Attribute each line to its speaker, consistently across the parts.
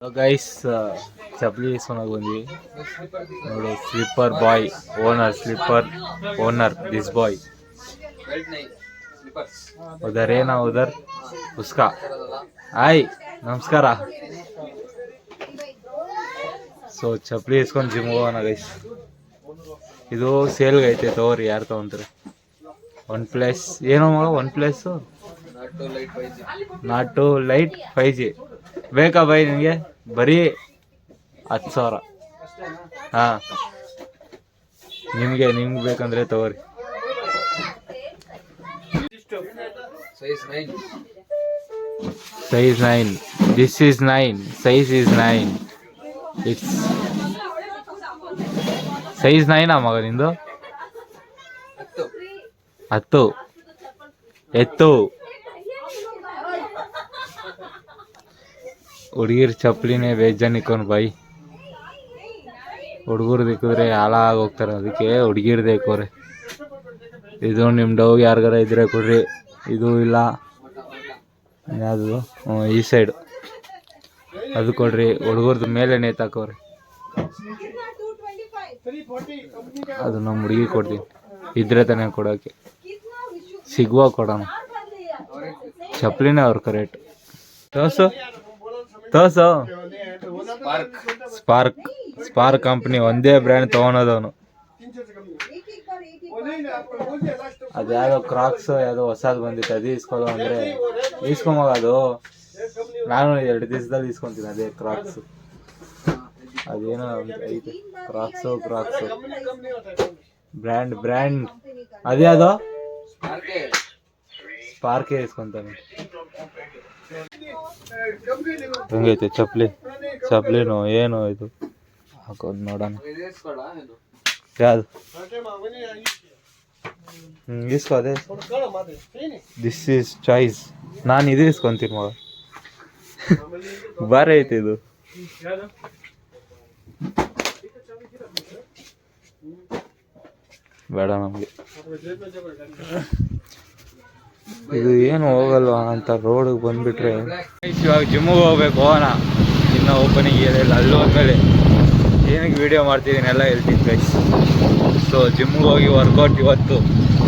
Speaker 1: Guys ಚಪ್ಪಲಿ ಇಸ್ಕೊಂಡಾಗ ಬಂದ್ವಿ ನೋಡು. Slipper boy owner, slipper owner this boy. ಉದರ್ ಏನಾ ಉದರ್ ಉಸ್ಕಾ. ಹಾಯ್ ನಮಸ್ಕಾರ. ಸೊ ಚಪ್ಪಲಿ ಇಸ್ಕೊಂಡು ಜಿಮ್ ಹೋಗೋಣ ಗೈಸ್. ಇದು ಸೇಲ್ಗೆ ಐತೆ, ತಗೋರಿ ಯಾರು ತಗೊಂತಾರೆ. ಒನ್ ಪ್ಲಸ್ ಏನೋ ಮಾಡೋ, ಒನ್ ಪ್ಲಸ್ ನಾಟು ಲೈಟ್ 5G ಬೇಕಾ ಬೈ ನಿನಗೆ? ಬರೀ 10,000. ಹಾಂ, ನಿಮಗೆ ಬೇಕಂದ್ರೆ ತಗೋರಿ. Size 9. This is 9. Size is 9. It's size 9 ಮಗ ನಿಂದು? 10 ಎತ್ತು. ಹುಡುಗಿರ್ ಚಪ್ಪಲಿನೇ ಬೇಜಾನ್ ಇಕ್ಕೊಂಡು ಬಾಯಿ. ಹುಡುಗರು ದಿಕ್ಕಿದ್ರೆ ಹಾಳಾಗಿ ಹೋಗ್ತಾರೆ, ಅದಕ್ಕೆ ಹುಡುಗಿರ್ದೆ ಇಕ್ಕೋರೆ. ಇದು ನಿಮ್ಮ ಡವ್ ಯಾರಿಗಾರ ಇದ್ರೆ ಕೊಡ್ರಿ. ಇದು ಇಲ್ಲ ಯಾವುದು ಈ ಸೈಡು ಅದು ಕೊಡ್ರಿ. ಹುಡುಗರ್ದು ಮೇಲೆ ನೇತಾಕೋರೆ, ಅದು ನಮ್ಮ ಹುಡುಗಿ ಕೊಡ್ತೀನಿ. ಇದ್ರೆ ತಾನೇ ಕೊಡೋಕ್ಕೆ, ಸಿಗುವ ಕೊಡೋಣ. ಚಪ್ಪಲಿನೇ ಅವ್ರ ಕರೆಕ್ಟ್. ತೋರ್ಸು ಸ್ಪಾರ್ಕ್ ಕಂಪ್ನಿ ಒಂದೇ ಬ್ರ್ಯಾಂಡ್ ತೊಗೊಳೋದವನು. ಅದ್ಯಾವುದೋ ಕ್ರಾಕ್ಸ್ ಯಾವುದೋ ಹೊಸದು ಬಂದಿತ್ತು, ಅದು ಇಸ್ಕೊಳ್ಳೋ ಅಂದರೆ ಇಸ್ಕೊಂಬಾಗ. ಅದು ನಾನು 2 ದಿವಸದಲ್ಲಿ ಇಸ್ಕೊತೀನಿ ಅದೇ ಕ್ರಾಕ್ಸು. ಅದೇನೋ ಐತೆ ಕ್ರಾಕ್ಸು ಬ್ರ್ಯಾಂಡ್ ಅದ್ಯಾವುದೋ ಸ್ಪಾರ್ಕೇ ಇಸ್ಕೊಂತಾನೆ. ಹೆಂಗೈತೆ ಚಪ್ಲಿನೋ ಏನೋ ಇದು ಹಾಕೋದು ನೋಡೋಣ. ಯಾವುದು ಇಸ್ಕೋ, ಅದೇ ದಿಸ್ ಈಸ್ ಚಾಯ್ಸ್. ನಾನು ಇದು ಇಸ್ಕೊಂತೀನಿ ಮಗ, ಬಾರಿ ಐತೆ ಇದು. ಬೇಡ ನಮಗೆ ಇದು ಏನು ಹೋಗಲ್ವ ಅಂತ ರೋಡಿಗೆ ಬಂದುಬಿಟ್ರೆ. ಇವಾಗ ಜಿಮ್ಮಿಗೆ ಹೋಗ್ಬೇಕು, ಹೋಗೋಣ. ಇನ್ನೂ ಓಪನಿಂಗ್ ಏನಿಲ್ಲ. ಅಲ್ಲಿ ಹೋದ್ಮೇಲೆ ಏನಕ್ಕೆ ವೀಡಿಯೋ ಮಾಡ್ತಿದ್ದೀನಿ ಎಲ್ಲ ಹೇಳ್ತೀನಿ ಗೈಸ್. ಸೊ ಜಿಮ್ಮಿಗೆ ಹೋಗಿ ವರ್ಕೌಟ್ ಇವತ್ತು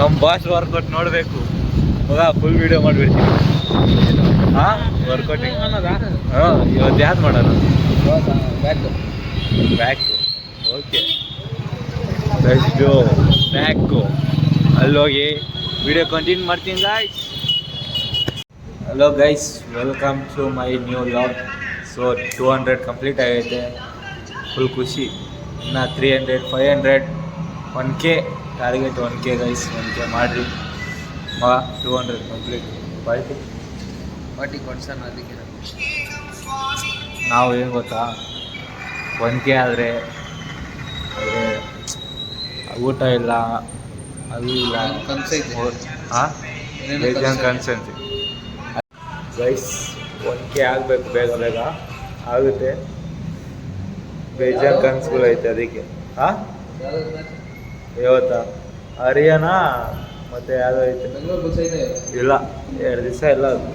Speaker 1: ನಮ್ಮ ಬಾಸ್ ವರ್ಕೌಟ್ ನೋಡಬೇಕು. ಮಗ ಫುಲ್ ವೀಡಿಯೋ ಮಾಡಿಬಿಡ್ತೀನಿ. ಹಾಂ, ವರ್ಕೌಟಿಂಗ್ ಹಾಂ. ಇವತ್ತು ಯಾವ್ದು ಮಾಡೋಣ? ಬ್ಯಾಕು. Okay best back. ಅಲ್ಲೋಗಿ ವಿಡಿಯೋ ಕಂಟಿನ್ಯೂ ಮಾಡ್ತೀನಿ guys. Hello guys, welcome to my new vlog. So 200 complete ಆಗೈತೆ, ಫುಲ್ ಖುಷಿ. ಇನ್ನು 300, 500, 1K target. 1K guys, 1K ಮಾಡಿರಿ ಮಗ. 200 ಕಂಪ್ಲೀಟ್. ಪಾರ್ಟಿ ಕೊಡ್ಸೋಣ. ಅದಕ್ಕೆ ನಾವು ಏನು ಗೊತ್ತಾ, 1K ಆದರೆ ಊಟ ಇಲ್ಲ, ಅದು ಇಲ್ಲ, ಹಾಂ ಬೇಜಾನ್ ಕನ್ಸಂತಿ ಗೈಸ್. 1K ಆಗಬೇಕು, ಬೇಗ ಆಗುತ್ತೆ. ಬೇಜಾನ್ ಕನ್ಸುಗಳೈತೆ ಅದಕ್ಕೆ. ಹಾಂ, ಇವತ್ತಾ ಹರಿಯಾಣ ಮತ್ತು ಯಾವುದೋ ಐತೆ ಇಲ್ಲ, 2 ದಿವಸ ಇಲ್ಲ ಅದು.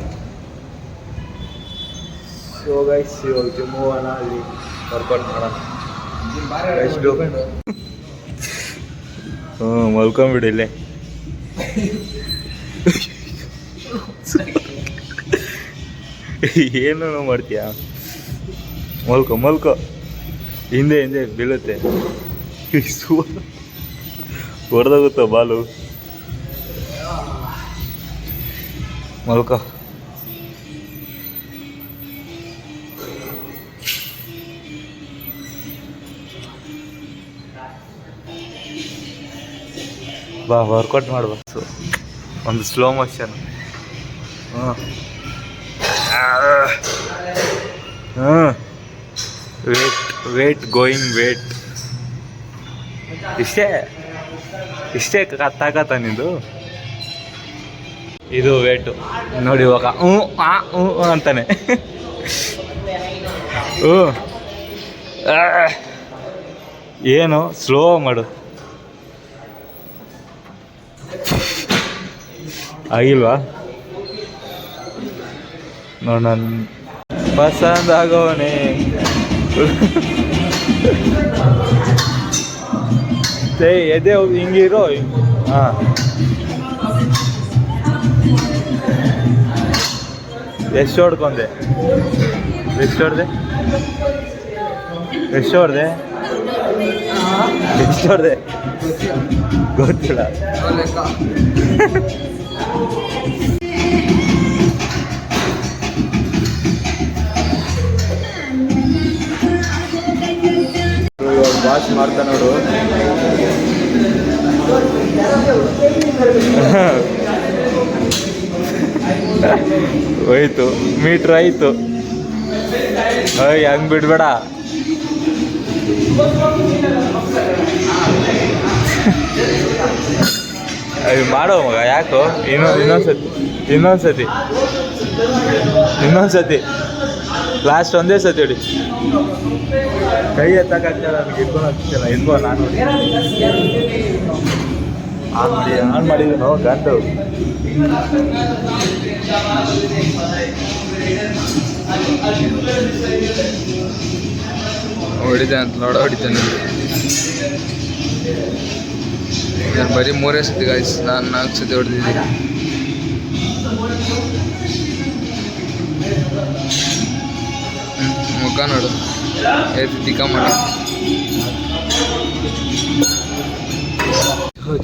Speaker 1: ಸೊ ಗೈಸ್ ಇವಾಗ ಜಿಮ್ ಹೋಗೋಣ, ಅಲ್ಲಿ ವರ್ಕೌಟ್ ಮಾಡೋಣ. ಎಷ್ಟು ಮಲ್ಕೊಂಬಿಡಿ ಇಲ್ಲೇ. ಏನು ಮಾಡ್ತೀಯ? ಮಲ್ಕೊ ಹಿಂದೆ ಬೀಳುತ್ತೆ, ಹೊಡೆದೋಗುತ್ತ ಬಾಲು. ಮಲ್ಕೊ. ಬಾ ವರ್ಕೌಟ್ ಮಾಡ್ಬೇಕು. ಒಂದು slow motion. Wait going wait. ಇಷ್ಟೇ ತಾಕತ್ತ ನಿಂದು. ಇದು ವೇಟು ನೋಡಿ ಇವಾಗ. ಅಂತಾನೆ. ಏನು ಸ್ಲೋ ಮಾಡು. ಆಗಿಲ್ವಾ? ನೋಡಿ ನಾನು ಪಸಂದ್ ಆಗೋನೆ. ಎದೆ ಹಿಂಗಿರೋ. ಹಾಂ, ಎಷ್ಟು ಹೊಡ್ಕೊಂಡೆ? ಎಷ್ಟು ಹೊಡೆದೆ? ಎಷ್ಟು ಹೊಡೆದೆ? ಎಷ್ಟು ಹೊಡೆದೆ ಗೊತ್ತಿಲ್ಲ. ವಾಶ್ ಮಾಡ್ತಾ ನೋಡು. ಹೋಯ್ತು, ಮೀಟ್ರ್ ಆಯ್ತು. ಹಂಗೆ ಬಿಡ್ಬೇಡ. ಮಾಡೋ ಮಗ, ಯಾಕೋ? ಇನ್ನೊಂದ್ಸತಿ ಲಾಸ್ಟ್ ಒಂದೇ ಸತಿ ಹೊಡಿ. ಕೈ ಎತ್ತಕ್ಕಾಗ್ತಲ್ಲ, ನನಗೆ ಇಟ್ಕೊಂಡು ಆಗ್ತಿಲ್ಲ. ಇಲ್ವೋ ನಾನು ಆನ್ ಮಾಡಿದ್ದೀನಿ ಗಂಟು.
Speaker 2: ಹೊಡಿದೆ ಅಂತ ನೋಡ, ಹೊಡಿತಾನೆ. ನಾನು ಬರೀ 3 ಸತಿ ಗಾಯ್ಸ್, ನಾನು 4 ಸತಿ ಹೊಡೆದಿದ್ದೀನಿ. ಮುಖ ನೋಡು ತಿಕ್ಕ ಮಾಡಿ.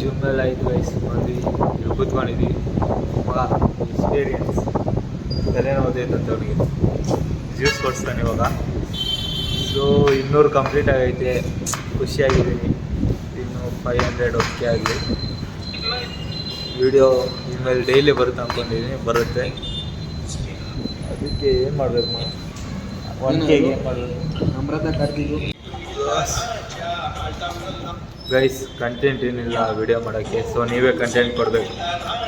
Speaker 1: ಜಿಮ್ಮೆಲ್ಲ ಆಯ್ತು ಗೈಸ್, ಬಂದ್ವಿ, ಇಲ್ಲಿ ಕೂತ್ಕೊಂಡಿದ್ವಿ. ಎಕ್ಸ್ಪೀರಿಯನ್ಸ್ ತಲೆನೋದೈತೆ ಅಂತ ಅವನಿಗೆ ಜ್ಯೂಸ್ ಕೊಡಿಸ್ತಾನೆ ಇವಾಗ. ಸೊ 200 ಕಂಪ್ಲೀಟ್ ಆಗೈತೆ, ಖುಷಿಯಾಗಿದ್ದೀನಿ. ಇನ್ನು 500 ಓಕೆ ಆಗಲಿ. ವಿಡಿಯೋ ಇನ್ಮೇಲೆ ಡೈಲಿ ಬರುತ್ತೆ ಅಂದ್ಕೊಂಡಿದ್ದೀನಿ, ಬರುತ್ತೆ. ಅದಕ್ಕೆ ಏನು ಮಾಡಬೇಕು? 1Kಗೆ ಏನು ಮಾಡಬೇಕು?
Speaker 2: ನಮ್ರತ ಕರ್ತಿದ್ದು
Speaker 1: ಗೈಸ್, ಕಂಟೆಂಟ್ ಏನಿಲ್ಲ ವಿಡಿಯೋ ಮಾಡೋಕ್ಕೆ. ಸೊ ನೀವೇ ಕಂಟೆಂಟ್ ಕೊಡಬೇಕು.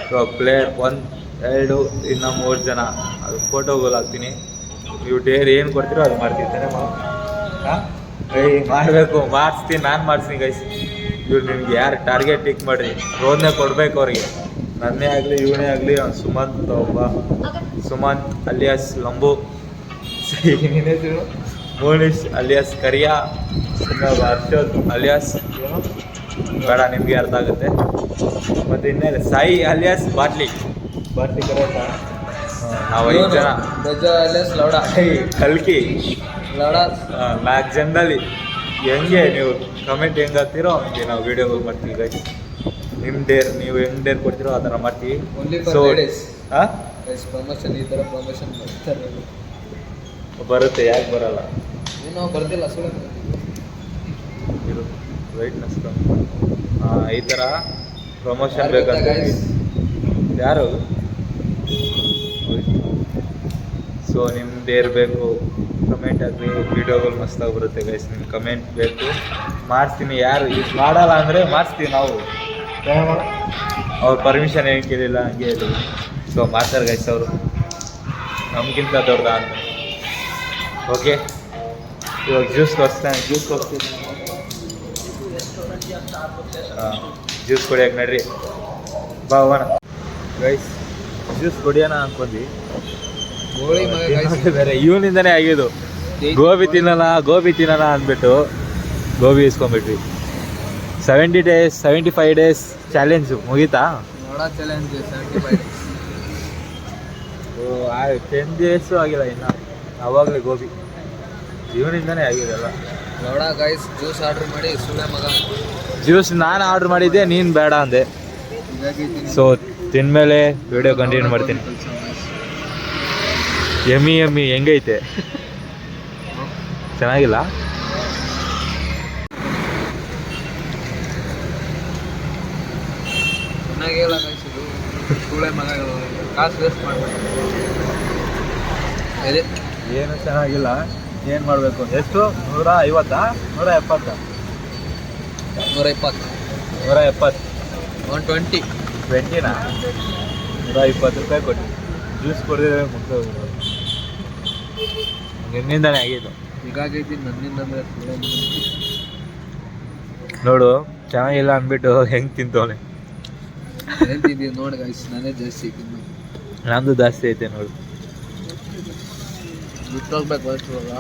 Speaker 1: ಸೊ ಪ್ಲೇಯರ್ 1, 2, ಇನ್ನು 3 ಜನ ಅದು ಫೋಟೋಗಳು ಹಾಕ್ತೀನಿ. ನೀವು ಡೇರ್ ಏನು ಕೊಡ್ತೀರೋ ಅದು ಮಾಡ್ತಿರ್ತಾನೆ. ಮಾಡಬೇಕು, ಮಾಡಿಸ್ತೀನಿ, ನಾನು ಮಾಡಿಸ್ತೀನಿ ಗೈಸ್. ಇವ್ರು ನಿಮ್ಗೆ ಯಾರು ಟಾರ್ಗೆಟ್ ಟಿಕ್ ಮಾಡಿರಿ, ರೋದನ್ನೇ ಕೊಡಬೇಕು ಅವ್ರಿಗೆ. ನನ್ನೇ ಆಗಲಿ ಇವನೇ ಆಗಲಿ. ಸುಮಂತ್ ಒಬ್ಬ, ಸುಮಂತ್ ಅಲಿಯಾಸ್ ಲಂಬು, ಮೋನಿಶ್ ಅಲಿಯಾಸ್ ಕರಿಯಾ, ಹರ್ಷದ್ ಅಲಿಯಾಸ್ ಬೇಡ, ನಿಮಗೆ ಅರ್ಥ ಆಗುತ್ತೆ. ಮತ್ತು ಇನ್ನೇನು ಸಾಯಿ ಅಲಿಯಾಸ್ ಬಾಟ್ಲಿ ಕರೆಕ್ಟ. ನಾವು 5 ಜನ.
Speaker 2: ಲೌಡ
Speaker 1: ಕಲ್ಕಿ
Speaker 2: ಲೌಡ
Speaker 1: 4 ಜನದಲ್ಲಿ ಹೆಂಗೆ ನೀವು ಕಮೆಂಟ್ ಹೆಂಗೆ ಹಾಕ್ತೀರೋ ಹಂಗೆ ನಾವು ವೀಡಿಯೋಗಳು ಮಾಡ್ತೀವಿ ಗೈಸ್. ನಿಮ್ಮ ಡೇರ್ ನೀವು ಹೆಂಗೆ ಡೇರ್ ಕೊಡ್ತೀರೋ ಆ ಥರ ಮಾಡ್ತೀವಿ. ಸೊ ಹಾಂ,
Speaker 2: ಪ್ರಮೋಷನ್, ಈ ಥರ ಪ್ರಮೋಷನ್
Speaker 1: ಬರುತ್ತೆ, ಯಾಕೆ ಬರಲ್ಲ?
Speaker 2: ನಾವು ಬರ್ತಿಲ್ಲ ಸುಳ್ಳು
Speaker 1: ಇದು ವೈಟ್ನೆಸ್. ಈ ಥರ ಪ್ರಮೋಷನ್ ಬೇಕಂತ. ಯಾರು? ಸೊ ನಿಮ್ದು ಇರಬೇಕು, ಕಮೆಂಟ್ ಹಾಕಿ, ವೀಡಿಯೋಗಳು ಮಸ್ತಾಗಿ ಬರುತ್ತೆ ಗೈಸ್. ನಿಮ್ಮ ಕಮೆಂಟ್ ಬೇಕು, ಮಾಡಿಸ್ತೀನಿ. ಯಾರು ಇದು ಮಾಡಲ್ಲ ಅಂದರೆ ಮಾಡಿಸ್ತೀವಿ ನಾವು. ಅವ್ರ ಪರ್ಮಿಷನ್ ಏನು ಕೇಳಿಲ್ಲ, ಹಂಗೆ ಹೇಳಿ. ಸೊ ಮಾಡ್ತಾರೆ ಗೈಸ್ ಅವರು, ನಮಗಿಂತ ದೊಡ್ಡದ ಅಂತ. ಓಕೆ, ಇವಾಗ ಜ್ಯೂಸ್ ಕೊಡ್ತೀನಿ. ಹಾಂ, ಜ್ಯೂಸ್ ಕುಡಿಯೋಕೆ ನಡ್ರಿ, ಬಾ ಹೋಗೋಣ ಗೈಸ್. ಜ್ಯೂಸ್ ಕುಡಿಯೋಣ ಅಂದ್ಕೊಂಡ್ವಿ, ಬೇರೆ ಇವನಿಂದನೇ ಆಗಿದ್ದು. ಗೋಬಿ ತಿನ್ನೋಣ ಅಂದ್ಬಿಟ್ಟು ಗೋಬಿ ಇಸ್ಕೊಂಡ್ಬಿಟ್ವಿ. 70 days 75 days ಚಾಲೆಂಜು ಮುಗೀತಾ? 10 days ಆಗಿಲ್ಲ ಇನ್ನು, ಅವಾಗಲೇ ಗೋಬಿ ಇವನಿಂದನೇ ಆಗಿದೆಲ್ಲ.
Speaker 2: ನೋಡ ಗೈಸ್, ಜ್ಯೂಸ್ ಆರ್ಡ್ರ್ ಮಾಡಿ ಸುಳ್ಳೆ ಮಗ.
Speaker 1: ಜ್ಯೂಸ್ ನಾನು ಆರ್ಡ್ರ್ ಮಾಡಿದ್ದೆ, ನೀನು ಬೇಡ ಅಂದೆ. ಸೊ ತಿಂದಮೇಲೆ ವಿಡಿಯೋ ಕಂಟಿನ್ಯೂ ಮಾಡ್ತೀನಿ. ಎಮ್ಮಿ ಹೆಂಗೈತೆ? ಚೆನ್ನಾಗಿಲ್ಲ?
Speaker 2: ಚೆನ್ನಾಗಿಲ್ಲ ಗೈಸ್, ಇದು ಸುಳ್ಳೆ ಮಗಗಳು, ಕಾಸು ವೇಸ್ಟ್ ಮಾಡ್ಬೇಕು.
Speaker 1: ಏನು ಚೆನ್ನಾಗಿಲ್ಲ, ಏನು ಮಾಡಬೇಕು? ಎಷ್ಟು? 150? 170?
Speaker 2: 120.
Speaker 1: 120? 20ನಾ? 120 ರೂಪಾಯಿ ಕೊಟ್ಟು ಜ್ಯೂಸ್ ಕೊಡಿದ್ರೆ ಮುಗ್ದೋಗ್ಬೋದು. ನಿನ್ನಿಂದನೇ ಆಗಿದ್ದು.
Speaker 2: ಹೀಗಾಗೈತಿ ನನ್ನಿಂದ.
Speaker 1: ನೋಡು, ಚೆನ್ನಾಗಿಲ್ಲ ಅಂದ್ಬಿಟ್ಟು ಹೆಂಗೆ ತಿಂತವನೆ.
Speaker 2: ಏನು ತಿಂತೀವಿ ನೋಡಿ ಗೈಸ್, ನಾನೇ ಜಾಸ್ತಿ ತಿನ್ನು.
Speaker 1: ನಂದು ಜಾಸ್ತಿ ಐತೆ ನೋಡು.
Speaker 2: ಬಿಟ್ಟೋಗ್ಬೇಕು ಬರ್ತದಲ್ಲ.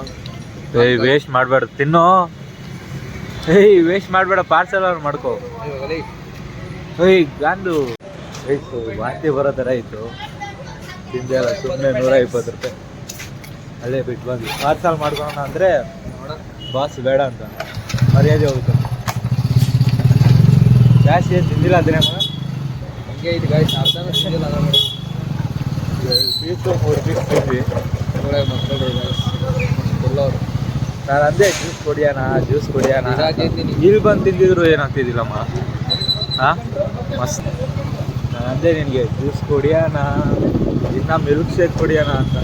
Speaker 1: ಏಯ್ ವೇಸ್ಟ್ ಮಾಡಬೇಡ ತಿನ್ನೋ. ಏಯ್ ವೇಸ್ಟ್ ಮಾಡಬೇಡ, ಪಾರ್ಸಲ್ ಅವ್ರು ಮಾಡ್ಕೋ. ಏಯ್ ಗಾಂದು ಆಯ್ತು, ವಾಂತಿ ಬರೋ ಥರ ಆಯಿತು. ತಿಂದೆ ಅಲ್ಲ ಸುಮ್ಮನೆ 120 ರೂಪಾಯಿ ಅಲ್ಲೇ ಬಿಟ್ಟು ಬಂದು ಪಾರ್ಸಲ್ ಮಾಡ್ಕೊಳೋಣ ಅಂದರೆ ಬಾಸ್ ಬೇಡ ಅಂತ ಮರ್ಯಾದೆ ಹೋಗುತ್ತೆ. ಜಾಸ್ತಿ ಏನು ತಿಂದಿಲ್ಲ ಅಂದರೆ
Speaker 2: ಹಂಗೆ ಇದು ಗಾಯ್ಸ್ ಅರ್ಧನೂ ಸಿಗಲ್ಲ.
Speaker 1: ಪೀಸು 3 ಪೀಸ್ ತಿಂದ್ವಿ.
Speaker 2: ಮಕ್ಕಳು ಎಲ್ಲವರು
Speaker 1: ನಾನು ಅಂದೆ ಜ್ಯೂಸ್ ಕುಡಿಯೋಣ
Speaker 2: ಇದಾಗಿದ್ದೀನಿ.
Speaker 1: ಇಲ್ಲಿ ಬಂದು ತಿಂದಿದ್ರು ಏನಾಗ್ತಿದ್ದಿಲ್ಲಮ್ಮ. ಹಾಂ ಮಸ್ತ್. ನಾನು ಅಂದೆ ನಿನಗೆ ಜ್ಯೂಸ್ ಕುಡಿಯೋಣ, ಇನ್ನು ಮಿಲ್ಕ್ ಶೇಕ್ ಕುಡಿಯೋಣ ಅಂತ.